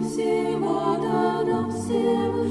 Всевода нам всего,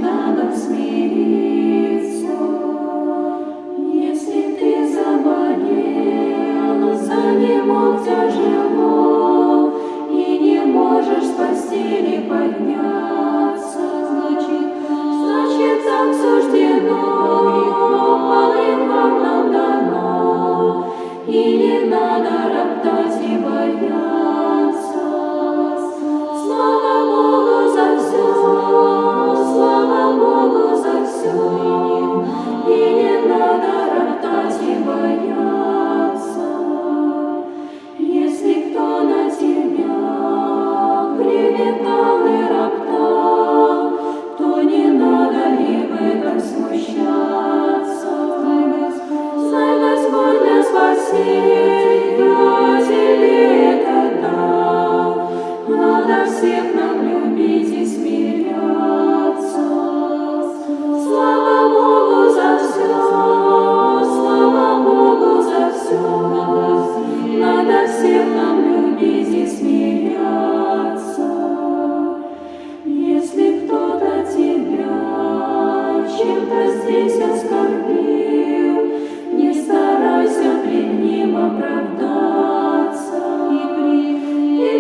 надо смириться. Если ты заболел, занемог тяжело и не можешь с постели подняться, значит так суждено, по грехам нам дано, и не надо роптать и бояться. Слава Богу за все, слава Богу за все, и не надо роптать и бояться. Если кто на тебя клеветал и роптал, то не надо и в этом смущаться. Знай, Господь для спасения тебе это дал. Надо всех нам любить и смиряться. Слава Богу за все, слава Богу за все. Надо всех нам любить и смиряться. Если кто-то тебя чем-то здесь оскорбил, не старайся пред ним оправдаться. И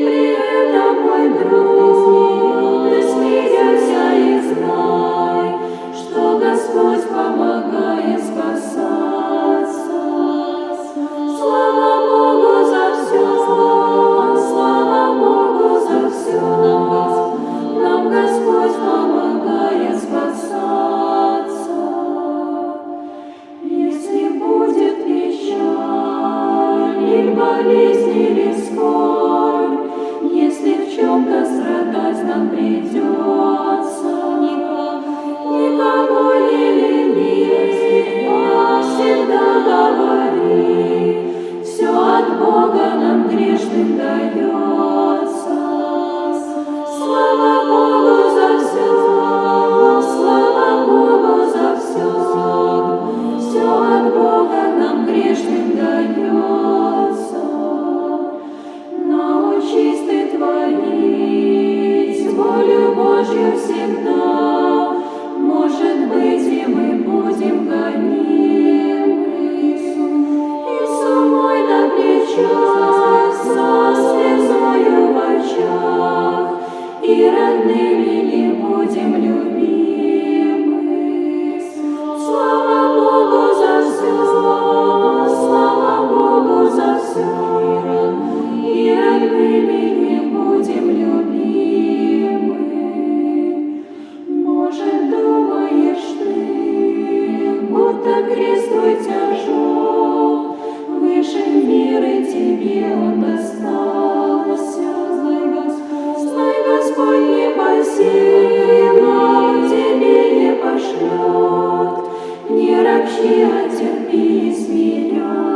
при этом, мой друг, ты смиряйся и знай, что Господь помогает спасаться. Слава Богу за все, слава Богу за все. Нам Господь помогает спасаться. Если будет печаль, или болезнь, или скорбь, если в чем-то страдать нам придется, никого не лени, всегда говори, все от Бога нам грешным дается. Слава Богу за все, слава Богу за все, все от Бога нам грешным дается. Научись ты творить волю Божью всегда, может быть, и мы будем гонимы. Иисус мой на плечах, со слезою в очах, и родными не будем любимы. Слава Богу за все, слава Богу за все, и родными не будем любимы. Может, думаешь ты, будто крест твой тяжел, выше мира тебе он достался. Знай, Господь не посилен, тебе не пошлет, не ропщи, а терпи и смирен.